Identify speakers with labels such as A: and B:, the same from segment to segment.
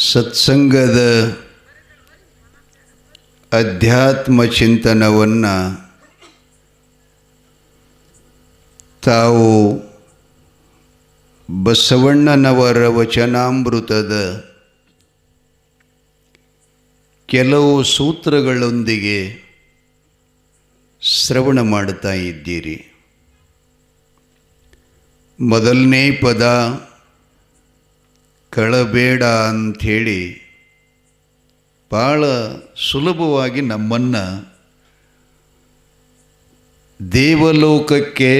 A: ಸತ್ಸಂಗದ ಅಧ್ಯಾತ್ಮ ಚಿಂತನವನ್ನು ತಾವು ಬಸವಣ್ಣನವರ ವಚನಾಮೃತದ ಕೆಲವು ಸೂತ್ರಗಳೊಂದಿಗೆ ಶ್ರವಣ ಮಾಡ್ತಾ ಇದ್ದೀರಿ. ಮೊದಲನೇ ಪದ ಕಳಬೇಡ ಅಂಥೇಳಿ ಭಾಳ ಸುಲಭವಾಗಿ ನಮ್ಮನ್ನು ದೇವಲೋಕಕ್ಕೆ,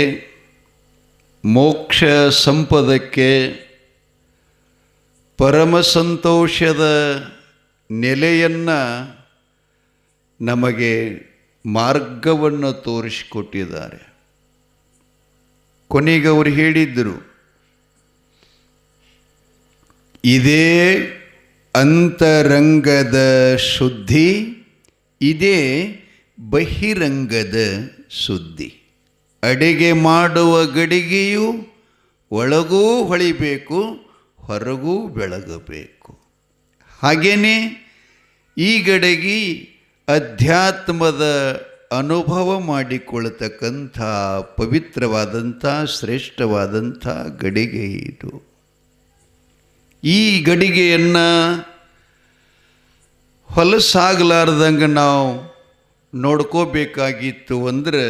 A: ಮೋಕ್ಷ ಸಂಪದಕ್ಕೆ, ಪರಮ ಸಂತೋಷದ ನೆಲೆಯನ್ನು ನಮಗೆ ಮಾರ್ಗವನ್ನು ತೋರಿಸಿಕೊಟ್ಟಿದ್ದಾರೆ. ಕೊನೆಗೆ ಅವರು ಹೇಳಿದ್ದರು, ಇದೇ ಅಂತರಂಗದ ಶುದ್ಧಿ, ಇದೇ ಬಹಿರಂಗದ ಶುದ್ಧಿ. ಅಡಿಗೆ ಮಾಡುವ ಗಡಿಗೆಯು ಒಳಗೂ ಹೊಳಿಬೇಕು, ಹೊರಗೂ ಬೆಳಗಬೇಕು. ಹಾಗೆಯೇ ಈ ಗಡಿಗೆ ಅಧ್ಯಾತ್ಮದ ಅನುಭವ ಮಾಡಿಕೊಳ್ಳತಕ್ಕಂಥ ಪವಿತ್ರವಾದಂಥ ಶ್ರೇಷ್ಠವಾದಂಥ ಗಡಿಗೆ ಇದು. ಈ ಗಡಿಗೆಯನ್ನು ಹೊಲಸಾಗಲಾರ್ದಂಗೆ ನಾವು ನೋಡ್ಕೋಬೇಕಾಗಿತ್ತು ಅಂದರೆ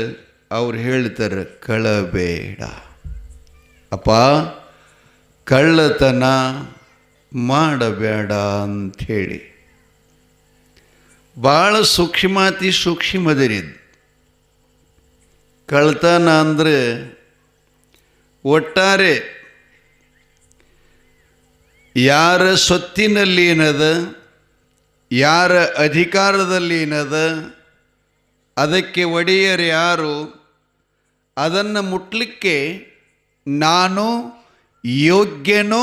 A: ಅವ್ರು ಹೇಳ್ತಾರೆ, ಕಳಬೇಡ ಅಪ್ಪ, ಕಳ್ಳತನ ಮಾಡಬೇಡ ಅಂಥೇಳಿ. ಭಾಳ ಸೂಕ್ಷ್ಮಾತಿ ಸೂಕ್ಷ್ಮದರಿದ್ದು. ಕಳ್ಳತನ ಅಂದರೆ ಒಟ್ಟಾರೆ ಯಾರ ಸ್ವತ್ತಿನಲ್ಲಿ ಏನದ, ಯಾರ ಅಧಿಕಾರದಲ್ಲಿ ಏನದ, ಅದಕ್ಕೆ ಒಡೆಯರು ಯಾರು, ಅದನ್ನು ಮುಟ್ಲಿಕ್ಕೆ ನಾನು ಯೋಗ್ಯನೋ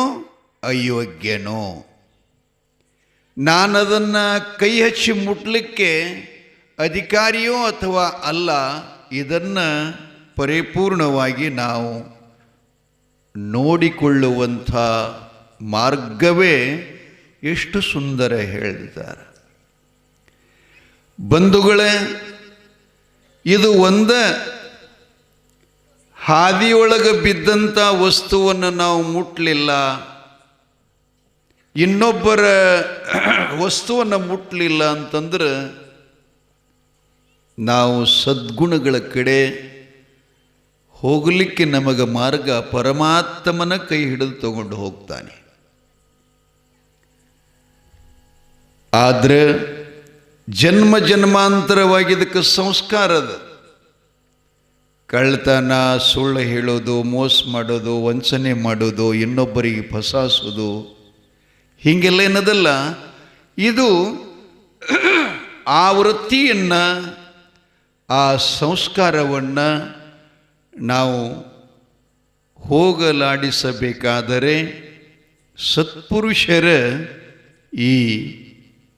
A: ಅಯೋಗ್ಯನೋ, ನಾನದನ್ನು ಕೈ ಹಚ್ಚಿ ಮುಟ್ಲಿಕ್ಕೆ ಅಧಿಕಾರಿಯೋ ಅಥವಾ ಅಲ್ಲ, ಇದನ್ನು ಪರಿಪೂರ್ಣವಾಗಿ ನಾವು ನೋಡಿಕೊಳ್ಳುವಂಥ ಮಾರ್ಗವೇ ಎಷ್ಟು ಸುಂದರ ಹೇಳಿದ್ದಾರೆ. ಬಂಧುಗಳೇ, ಇದು ಒಂದ ಹಾದಿಯೊಳಗೆ ಬಿದ್ದಂಥ ವಸ್ತುವನ್ನು ನಾವು ಮುಟ್ಟಲಿಲ್ಲ, ಇನ್ನೊಬ್ಬರ ವಸ್ತುವನ್ನು ಮುಟ್ಟಲಿಲ್ಲ ಅಂತಂದ್ರೆ ನಾವು ಸದ್ಗುಣಗಳ ಕಡೆ ಹೋಗಲಿಕ್ಕೆ ನಮಗೆ ಮಾರ್ಗ ಪರಮಾತ್ಮನ ಕೈ ಹಿಡಿದು ತಗೊಂಡು ಹೋಗ್ತಾನೆ. ಆದರೆ ಜನ್ಮ ಜನ್ಮಾಂತರವಾಗಿ ಇದಕ್ಕೆ ಸಂಸ್ಕಾರದ ಕಳ್ಳತನ, ಸುಳ್ಳು ಹೇಳೋದು, ಮೋಸ ಮಾಡೋದು, ವಂಚನೆ ಮಾಡೋದು, ಇನ್ನೊಬ್ಬರಿಗೆ ಫಸಾಸೋದು, ಹೀಗೆಲ್ಲ ಏನದಲ್ಲ, ಇದು ಆ ವೃತ್ತಿಯನ್ನು, ಆ ಸಂಸ್ಕಾರವನ್ನು ನಾವು ಹೋಗಲಾಡಿಸಬೇಕಾದರೆ ಸತ್ಪುರುಷರ ಈ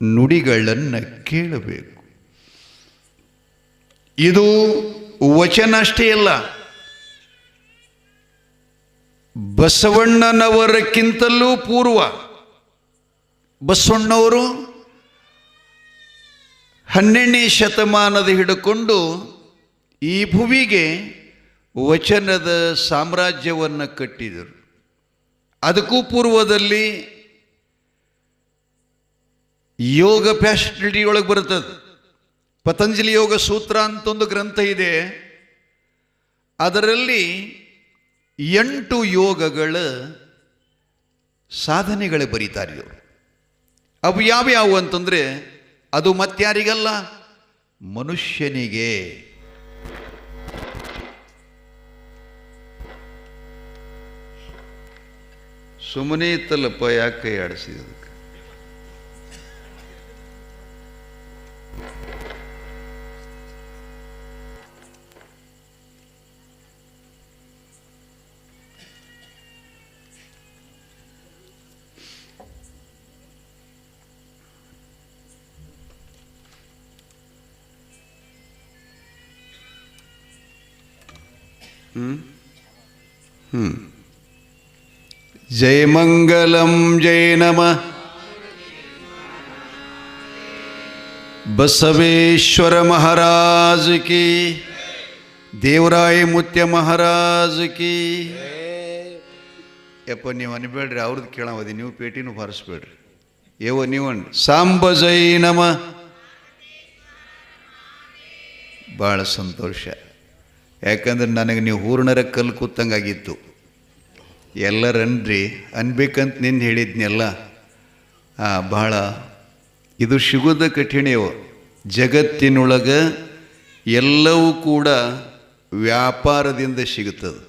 A: ನುಡಿಗಳನ್ನು ಕೇಳಬೇಕು. ಇದು ವಚನ ಅಷ್ಟೇ ಅಲ್ಲ, ಬಸವಣ್ಣನವರಕ್ಕಿಂತಲೂ ಪೂರ್ವ ಬಸವಣ್ಣವರು 12ನೇ ಶತಮಾನದ ಹಿಡ್ಕೊಂಡು ಈ ಭುವಿಗೆ ವಚನದ ಸಾಮ್ರಾಜ್ಯವನ್ನು ಕಟ್ಟಿದರು. ಅದಕ್ಕೂ ಪೂರ್ವದಲ್ಲಿ ಯೋಗ ಫ್ಯಾಸಿಲಿಟಿಯೊಳಗೆ ಬರ್ತದೆ. ಪತಂಜಲಿ ಯೋಗ ಸೂತ್ರ ಅಂತ ಒಂದು ಗ್ರಂಥ ಇದೆ. ಅದರಲ್ಲಿ 8 ಯೋಗಗಳ ಸಾಧನೆಗಳೇ ಬರೀತಾರೆ ಇವರು. ಅವು ಯಾವ್ಯಾವು ಅಂತಂದರೆ, ಅದು ಮತ್ಯಾರಿಗಲ್ಲ, ಮನುಷ್ಯನಿಗೆ. ಸುಮ್ಮನೆ ಇತ್ತಲ್ಲಪ್ಪ, ಯಾಕೆ ಕೈ ಆಡಿಸಿದ? जय मंगलम जय नमः ಬಸವೇಶ್ವರ ಮಹಾರಾಜ್ ಕಿ, ದೇವರಾಯ ಮುತ್ಯ ಮಹಾರಾಜ್ ಕಿ. ಯಪ್ಪ ನೀವು ಅನ್ಬೇಡ್ರಿ, ಅವ್ರದ್ದು ಕೇಳವದಿ, ನೀವು ಪೇಟಿನೂ ಬಾರಿಸ್ಬೇಡ್ರಿ. ಏವೋ ನೀವನ್ ಸಾಂಬ ಜೈ ನಮ. ಭಾಳ ಸಂತೋಷ. ಯಾಕಂದ್ರೆ ನನಗೆ ನೀವು ಹೂರ್ಣರ ಕಲ್ಲು ಕೂತಂಗಾಗಿತ್ತು. ಎಲ್ಲರನ್ರಿ ಅನ್ಬೇಕಂತ ನಿನ್ನ ಹೇಳಿದ್ನೆಲ್ಲ. ಭಾಳ ಇದು ಸಿಗೋದ ಕಠಿಣವು. ಜಗತ್ತಿನೊಳಗೆ ಎಲ್ಲವೂ ಕೂಡ ವ್ಯಾಪಾರದಿಂದ ಸಿಗುತ್ತದೆ.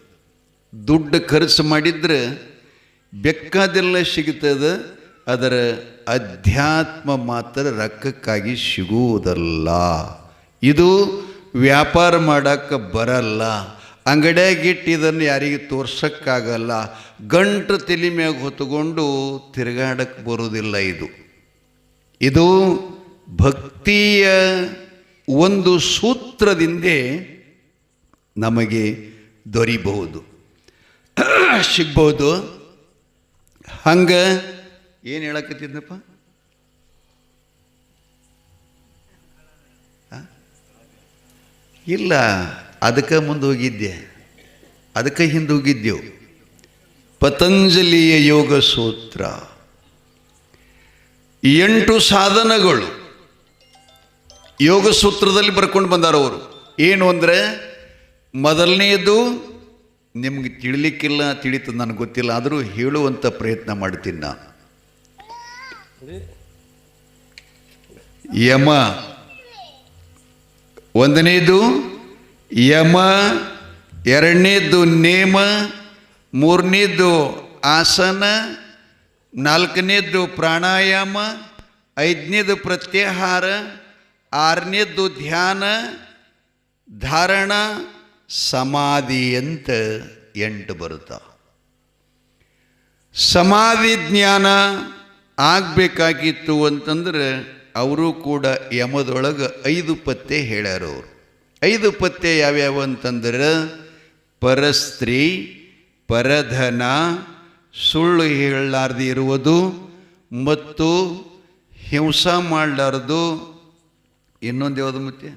A: ದುಡ್ಡು ಖರ್ಚು ಮಾಡಿದರೆ ಬೇಕಾದೆಲ್ಲ ಸಿಗುತ್ತದೆ. ಅದರ ಅಧ್ಯಾತ್ಮ ಮಾತ್ರ ರೊಕ್ಕಕ್ಕಾಗಿ ಸಿಗುವುದಲ್ಲ. ಇದು ವ್ಯಾಪಾರ ಮಾಡೋಕ್ಕೆ ಬರಲ್ಲ. ಅಂಗಡಿಯಾಗಿಟ್ಟು ಇದನ್ನು ಯಾರಿಗೆ ತೋರ್ಸೋಕ್ಕಾಗಲ್ಲ. ಗಂಟು ತಲೆ ಮ್ಯಾಗ ಹೊತ್ತುಕೊಂಡು ತಿರುಗಾಡಕ್ಕೆ ಬರೋದಿಲ್ಲ. ಇದು ಭಕ್ತಿಯ ಒಂದು ಸೂತ್ರದಿಂದ ನಮಗೆ ದೊರೀಬಹುದು, ಸಿಗ್ಬೋದು. ಹಂಗೆ ಏನು ಹೇಳಕತ್ತಿದ್ನಪ್ಪ? ಇಲ್ಲ, ಅದಕ್ಕೆ ಮುಂದೆ ಹೋಗಿದ್ದೆ, ಅದಕ್ಕೆ ಹಿಂದೆ ಹೋಗಿದ್ದೆವು. ಪತಂಜಲಿಯ ಯೋಗ ಸೂತ್ರ 8 ಸಾಧನಗಳು ಯೋಗ ಸೂತ್ರದಲ್ಲಿ ಬರ್ಕೊಂಡು ಬಂದಾರವರು. ಏನು ಅಂದರೆ, ಮೊದಲನೆಯದು ನಿಮ್ಗೆ ತಿಳಿಲಿಕ್ಕಿಲ್ಲ, ತಿಳಿತು ನನಗೆ ಗೊತ್ತಿಲ್ಲ, ಆದರೂ ಹೇಳುವಂಥ ಪ್ರಯತ್ನ ಮಾಡ್ತೀನಿ ನಾನು. ಯಮ, ಒಂದನೇದು ಯಮ, ಎರಡನೇದು ನೇಮ, ಮೂರನೇದು ಆಸನ, ನಾಲ್ಕನೇದು ಪ್ರಾಣಾಯಾಮ, ಐದನೇದು ಪ್ರತ್ಯಾಹಾರ, ಆರನೇದು ಧ್ಯಾನ, ಧಾರಣ, ಸಮಾಧಿ ಅಂತ 8 ಬರುತ್ತಾವ. ಸಮಾಧಿ ಜ್ಞಾನ ಆಗಬೇಕಾಗಿತ್ತು ಅಂತಂದ್ರೆ ಅವರು ಕೂಡ ಯಮದೊಳಗೆ 5 ಪತ್ತೆ ಹೇಳ್ಯಾರ. ಅವರು 5 ಪತ್ತೆ ಯಾವ್ಯಾವ ಅಂತಂದ್ರೆ, ಪರಸ್ತ್ರೀ, ಪರಧನ, ಸುಳ್ಳು ಹೇಳಲಾರ್ದು ಇರುವುದು, ಮತ್ತು ಹಿಂಸಾ ಮಾಡಲಾರ್ದು, ಇನ್ನೊಂದು ಯಾವುದು ಮತ್ತೆ